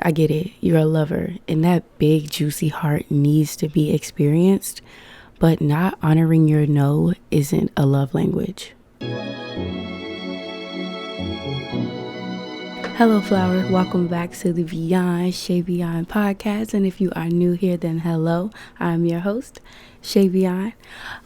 I get it. You're a lover, and that big, juicy heart needs to be experienced, but not honoring your no isn't a love language. Hello, flower. Welcome back to the Beyond Shay Beyond podcast. And if you are new here, then hello. I'm your host, Shay Beyond.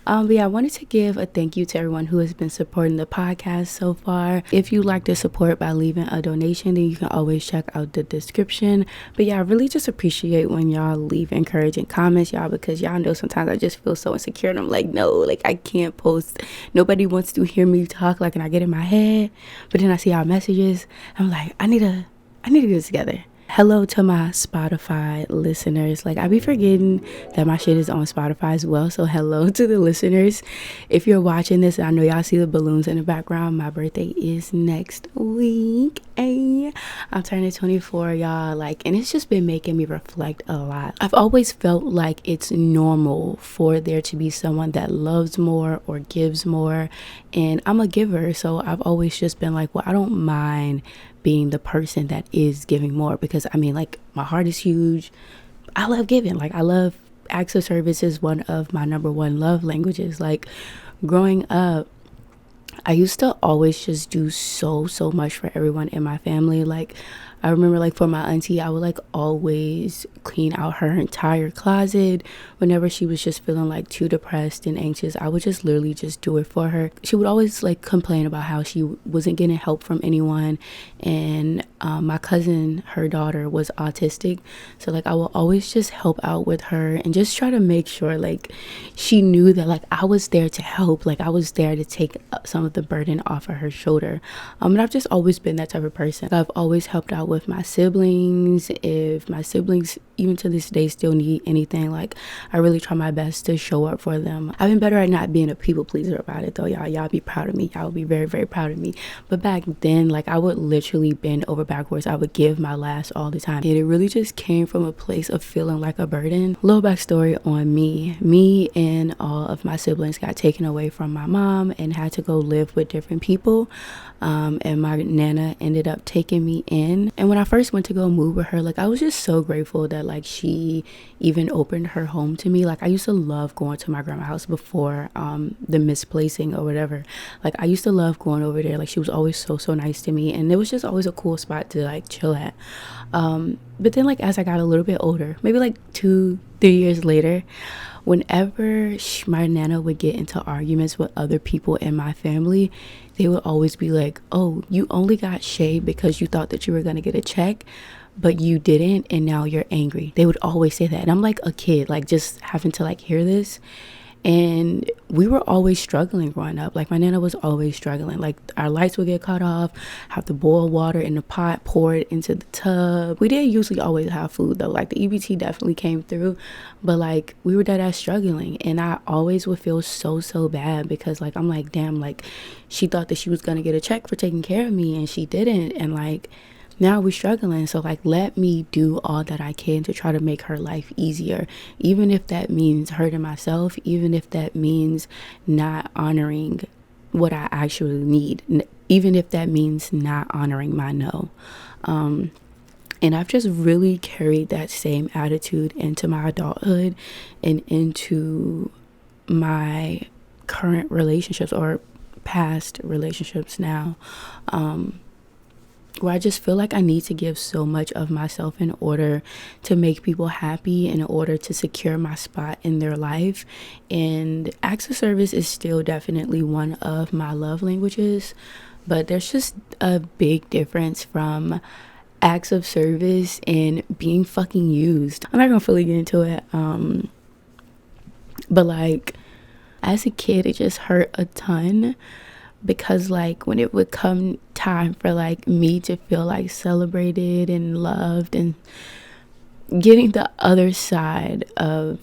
I wanted to give a thank you to everyone who has been supporting the podcast so far. If you like to support by leaving a donation, then you can always check out the description. But I really just appreciate when y'all leave encouraging comments, y'all, because y'all know sometimes I just feel so insecure and I'm like, no, like I can't post. Nobody wants to hear me talk, like, and I get in my head. But then I see our messages. I'm like, I need to get it together. Hello to my Spotify listeners. Like, I be forgetting that my shit is on Spotify as well. So hello to the listeners. If you're watching this, I know y'all see the balloons in the background. My birthday is next week. Hey, I'm turning 24, y'all. And it's just been making me reflect a lot. I've always felt like it's normal for there to be someone that loves more or gives more. And I'm a giver. So I've always just been like, well, I don't mind being the person that is giving more, because my heart is huge. I love giving. I love acts of service is one of my number one love languages. Growing up, I used to always just do so much for everyone in my family. I remember for my auntie, I would always clean out her entire closet. Whenever she was just feeling too depressed and anxious, I would just literally just do it for her. She would always complain about how she wasn't getting help from anyone. And my cousin, her daughter, was autistic. So I will always just help out with her and just try to make sure she knew that I was there to help. I was there to take some of the burden off of her shoulder. And I've just always been that type of person. I've always helped out with my siblings. If my siblings even to this day still need anything, I really try my best to show up for them. I've been better at not being a people pleaser about it though. Y'all be proud of me. Y'all would be very, very proud of me. But back then, I would literally bend over backwards. I would give my last all the time, and it really just came from a place of feeling like a burden. Little backstory on me and all of my siblings got taken away from my mom and had to go live with different people. And my nana ended up taking me in. And when I first went to go move with her, I was just so grateful that she even opened her home to me. I used to love going to my grandma's house before the misplacing or whatever. I used to love going over there. She was always so nice to me, and it was just always a cool spot to chill at. But then as I got a little bit older, maybe 2-3 years later, whenever my nana would get into arguments with other people in my family, they would always be like, oh, you only got shade because you thought that you were going to get a check, but you didn't, and now you're angry. They would always say that. And I'm a kid, just having to hear this. And we were always struggling growing up. My nana was always struggling. Our lights would get cut off, have to boil water in the pot, pour it into the tub. We did usually always have food though. The EBT definitely came through, but we were dead ass struggling. And I always would feel so bad because I'm damn, she thought that she was gonna get a check for taking care of me, and she didn't. And now we're struggling. So let me do all that I can to try to make her life easier, even if that means hurting myself, even if that means not honoring what I actually need, even if that means not honoring my no. And I've just really carried that same attitude into my adulthood and into my current relationships or past relationships now. Where I just feel I need to give so much of myself in order to make people happy, in order to secure my spot in their life. And acts of service is still definitely one of my love languages, but there's just a big difference from acts of service and being fucking used. I'm not gonna fully get into it, but as a kid, it just hurt a ton. Because when it would come time for me to feel celebrated and loved and getting the other side of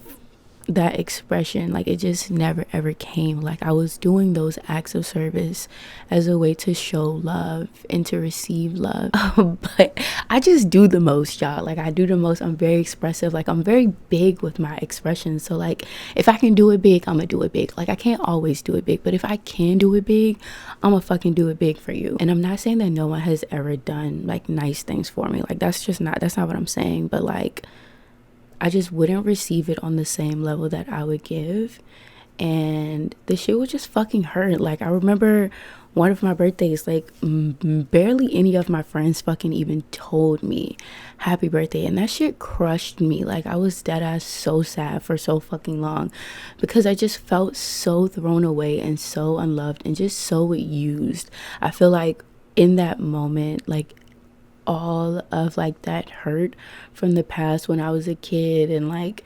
that expression, like it just never ever came. Like I was doing those acts of service as a way to show love and to receive love. But I just do the most, y'all. Like I do the most. I'm very expressive. Like I'm very big with my expressions. So like if I can do it big, I'm gonna do it big. Like I can't always do it big, but if I can do it big, I'm gonna fucking do it big for you. And I'm not saying that no one has ever done like nice things for me. Like that's not what I'm saying. But like I just wouldn't receive it on the same level that I would give. And the shit would just fucking hurt. Like I remember one of my birthdays, like barely any of my friends fucking even told me happy birthday. And that shit crushed me. Like I was dead ass so sad for so fucking long because I just felt so thrown away and so unloved and just so used. I feel like in that moment, like all of like that hurt from the past when I was a kid, and like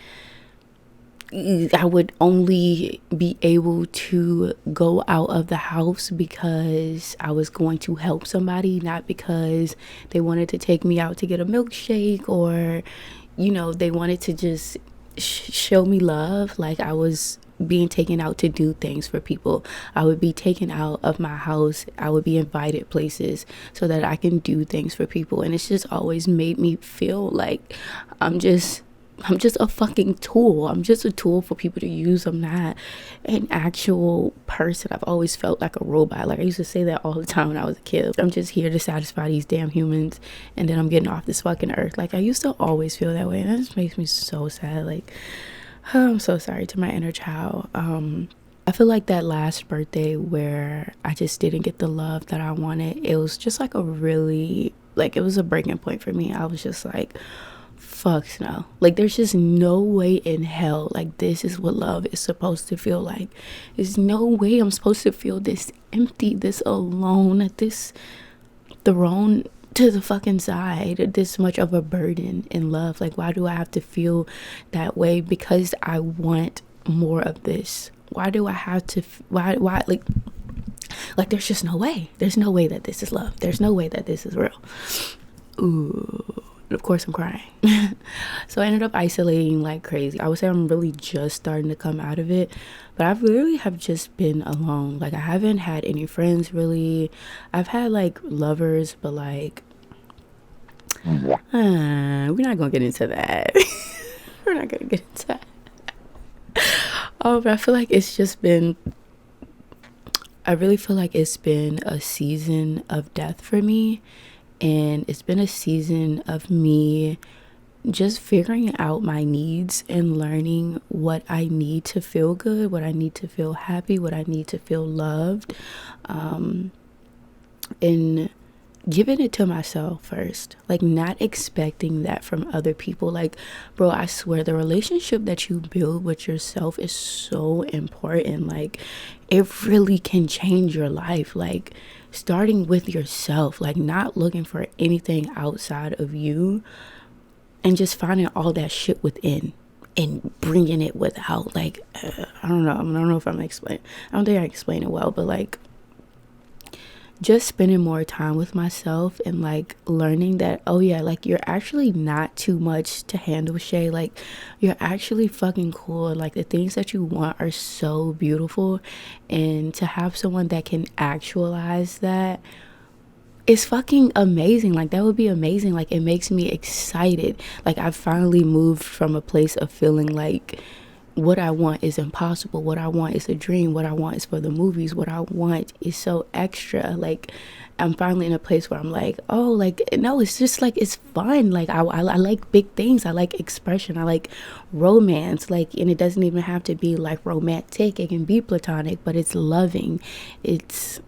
I would only be able to go out of the house because I was going to help somebody, not because they wanted to take me out to get a milkshake or, you know, they wanted to just show me love. Like I was being taken out to do things for people. I would be taken out of my house. I would be invited places so that I can do things for people. And it's just always made me feel like I'm just a fucking tool. I'm just a tool for people to use. I'm not an actual person. I've always felt like a robot. Like I used to say that all the time when I was a kid. I'm just here to satisfy these damn humans and then I'm getting off this fucking earth. Like I used to always feel that way, and that just makes me so sad. Like I'm so sorry to my inner child. I feel like that last birthday where I just didn't get the love that I wanted, it was just like a really, like it was a breaking point for me. I was just like, fuck no. Like there's just no way in hell like this is what love is supposed to feel like. There's no way I'm supposed to feel this empty, this alone, this thrown to the fucking side, this much of a burden in love. Like why do I have to feel that way because I want more of this? Why do I have to why like there's just no way. There's no way that this is love. There's no way that this is real. Ooh, of course I'm crying. So I ended up isolating like crazy. I would say I'm really just starting to come out of it, but I really have just been alone. Like I haven't had any friends really. I've had like lovers, but like we're not gonna get into that. We're not gonna get into that. Oh, but I feel like it's just been, I really feel like it's been a season of death for me. And it's been a season of me just figuring out my needs and learning what I need to feel good, what I need to feel happy, what I need to feel loved, and giving it to myself first. Like not expecting that from other people. Like, bro, I swear the relationship that you build with yourself is so important. Like it really can change your life. Like starting with yourself, like not looking for anything outside of you and just finding all that shit within and bringing it without. Like I don't know if I'm explaining. I don't think I explain it well, but like just spending more time with myself and like learning that, oh yeah, like you're actually not too much to handle, Shay. Like you're actually fucking cool. Like the things that you want are so beautiful, and to have someone that can actualize that is fucking amazing. Like that would be amazing. Like it makes me excited. Like I've finally moved from a place of feeling like what I want is impossible. What I want is a dream. What I want is for the movies. What I want is so extra. Like I'm finally in a place where I'm like, oh, like no, it's just like it's fun. Like I like big things. I like expression. I like romance. Like, and it doesn't even have to be like romantic. It can be platonic, but it's loving. It's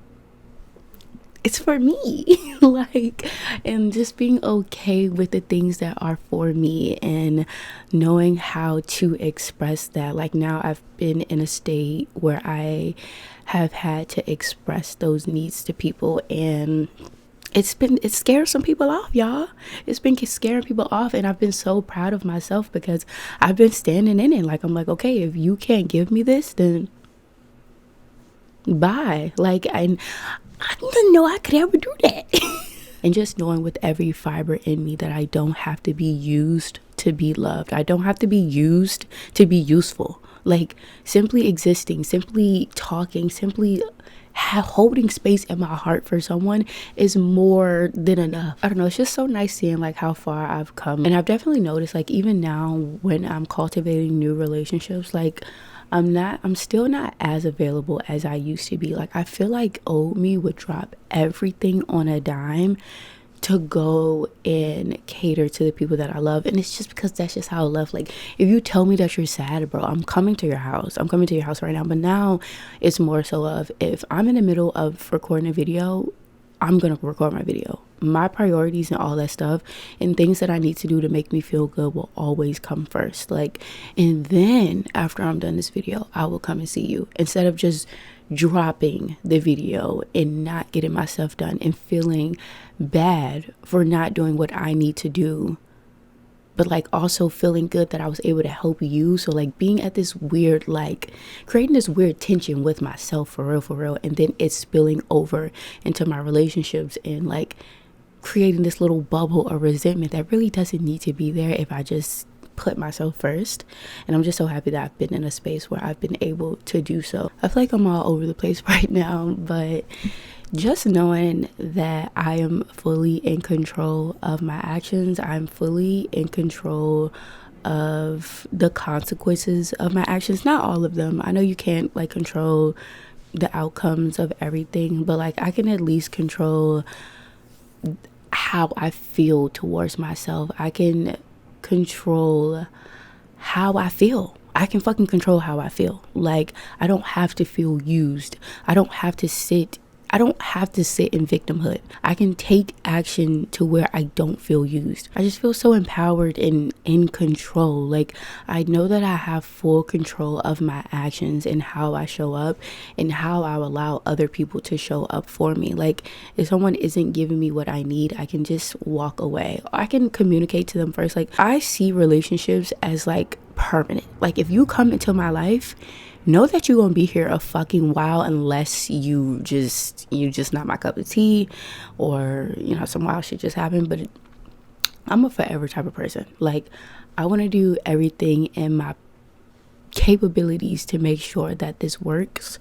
for me. Like, and just being okay with the things that are for me and knowing how to express that. Like now I've been in a state where I have had to express those needs to people, and it scared some people off, y'all. It's been scaring people off, and I've been so proud of myself because I've been standing in it. Like I'm like, okay, if you can't give me this, then bye. Like I didn't know I could ever do that. And just knowing with every fiber in me that I don't have to be used to be loved. I don't have to be used to be useful. Like simply existing, simply talking, simply holding space in my heart for someone is more than enough. I don't know, it's just so nice seeing like how far I've come. And I've definitely noticed like even now when I'm cultivating new relationships, like I'm still not as available as I used to be. Like I feel like old me would drop everything on a dime to go and cater to the people that I love. And it's just because that's just how I love. Like if you tell me that you're sad, bro, I'm coming to your house. I'm coming to your house right now. But now it's more so of if I'm in the middle of recording a video, I'm gonna record my video. My priorities and all that stuff and things that I need to do to make me feel good will always come first. Like, and then after I'm done this video, I will come and see you instead of just dropping the video and not getting my stuff done and feeling bad for not doing what I need to do, but like also feeling good that I was able to help you. So like being at this weird, like creating this weird tension with myself for real, and then it's spilling over into my relationships and like creating this little bubble of resentment that really doesn't need to be there if I just put myself first. And I'm just so happy that I've been in a space where I've been able to do so. I feel like I'm all over the place right now, but just knowing that I am fully in control of my actions, I'm fully in control of the consequences of my actions. Not all of them. I know you can't like control the outcomes of everything, but like I can at least control how I feel towards myself. I can control how I feel. I can fucking control how I feel. Like I don't have to feel used. I don't have to sit in victimhood. I can take action to where I don't feel used. I just feel so empowered and in control. Like I know that I have full control of my actions and how I show up and how I allow other people to show up for me. Like if someone isn't giving me what I need, I can just walk away. I can communicate to them first. Like I see relationships as like permanent. Like if you come into my life, know that you're gonna be here a fucking while unless you just not my cup of tea or some wild shit just happened. But I'm a forever type of person. Like I want to do everything in my capabilities to make sure that this works,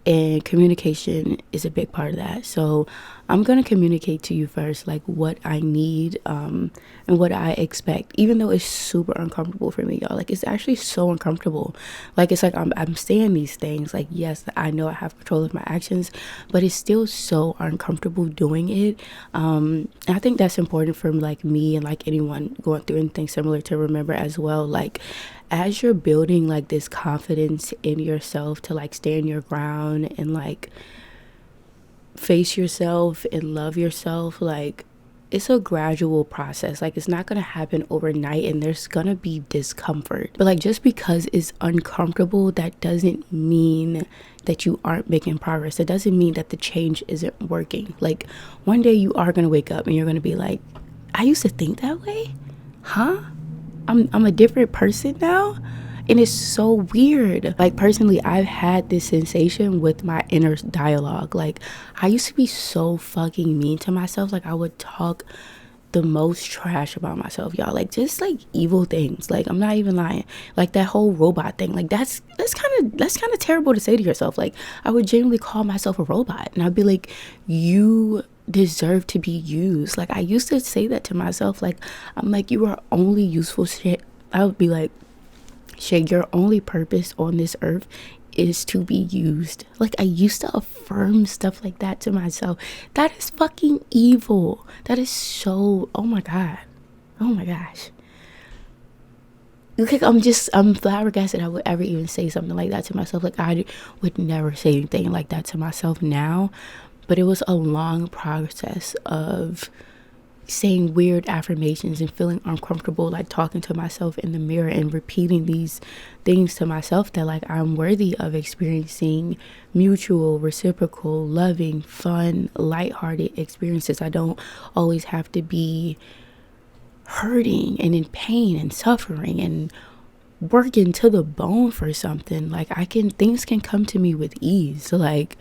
and communication is a big part of that. So I'm gonna communicate to you first like what I need and what I expect, even though it's super uncomfortable for me, y'all. Like it's actually so uncomfortable. Like it's like I'm saying these things like, yes, I know I have control of my actions, but it's still so uncomfortable doing it. I think that's important for like me and like anyone going through anything similar to remember as well. Like as you're building like this confidence in yourself to like stand your ground and like face yourself and love yourself, like it's a gradual process. Like it's not gonna happen overnight and there's gonna be discomfort, but like just because it's uncomfortable, that doesn't mean that you aren't making progress. It doesn't mean that the change isn't working. Like one day you are gonna wake up and you're gonna be like, I used to think that way, huh? I'm a different person now. And it's so weird. Like personally, I've had this sensation with my inner dialogue. Like I used to be so fucking mean to myself. Like I would talk the most trash about myself, y'all. Like just like evil things. Like I'm not even lying. Like that whole robot thing. Like that's kind of terrible to say to yourself. Like I would genuinely call myself a robot, and I'd be like, you deserve to be used. Like I used to say that to myself. Like I'm like, you are only useful shit. I would be like, Shay, your only purpose on this earth is to be used. Like I used to affirm stuff like that to myself. That is fucking evil. That is so, oh my gosh. Like I'm flabbergasted I would ever even say something like that to myself. Like I would never say anything like that to myself now. But it was a long process of saying weird affirmations and feeling uncomfortable, like talking to myself in the mirror and repeating these things to myself that like I'm worthy of experiencing mutual, reciprocal, loving, fun, lighthearted experiences. I don't always have to be hurting and in pain and suffering and working to the bone for something. Like things can come to me with ease. Like,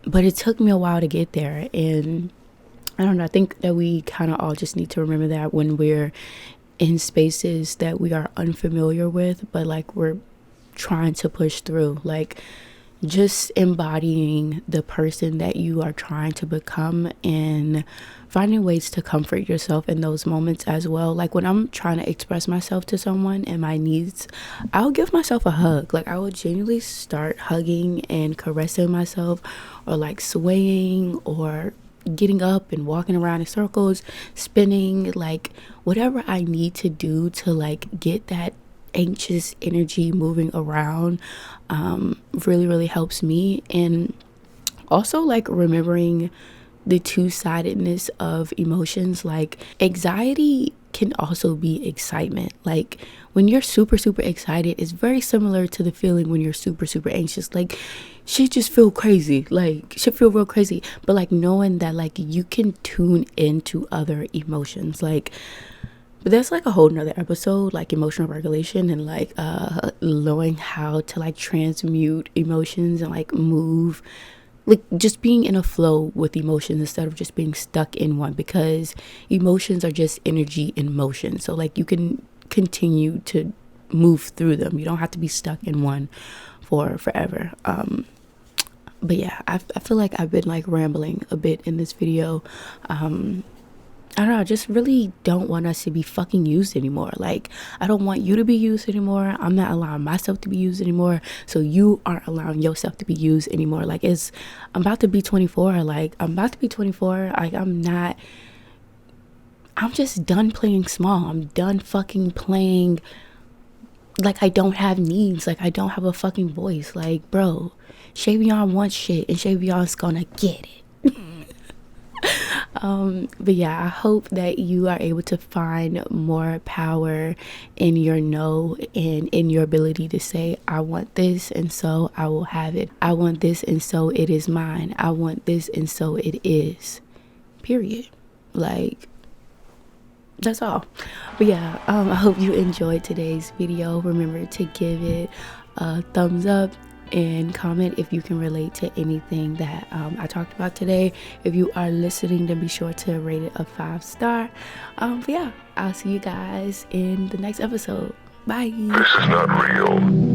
but it took me a while to get there. And I don't know, I think that we kind of all just need to remember that when we're in spaces that we are unfamiliar with, but like we're trying to push through, like just embodying the person that you are trying to become and finding ways to comfort yourself in those moments as well. Like when I'm trying to express myself to someone and my needs, I'll give myself a hug. Like I will genuinely start hugging and caressing myself, or like swaying, or getting up and walking around in circles, spinning, like whatever I need to do to like get that anxious energy moving around really helps me. And also like remembering the two-sidedness of emotions. Like anxiety can also be excitement. Like when you're super excited, it's very similar to the feeling when you're super anxious. Like shit just feel crazy, like shit feel real crazy. But like knowing that like you can tune into other emotions, like, but that's like a whole nother episode, like emotional regulation, and like knowing how to like transmute emotions and like move, like just being in a flow with emotions instead of just being stuck in one, because emotions are just energy in motion. So like you can continue to move through them. You don't have to be stuck in one for forever. But yeah, I feel like I've been like rambling a bit in this video. I don't know, I just really don't want us to be fucking used anymore. Like, I don't want you to be used anymore. I'm not allowing myself to be used anymore. So you aren't allowing yourself to be used anymore. Like, I'm about to be 24. Like, I'm about to be 24. Like, I'm just done playing small. I'm done fucking playing like I don't have needs. Like, I don't have a fucking voice. Like, bro, Shavion wants shit and Shavion's gonna get it. But yeah, I hope that you are able to find more power in your no, and in your ability to say, I want this and so I will have it. I want this and so it is mine. I want this and so it is. Period. Like, that's all. But yeah, I hope you enjoyed today's video. Remember to give it a thumbs up and comment if you can relate to anything that I talked about today. If you are listening, then be sure to rate it a 5-star. But yeah, I'll see you guys in the next episode. Bye. This is not real.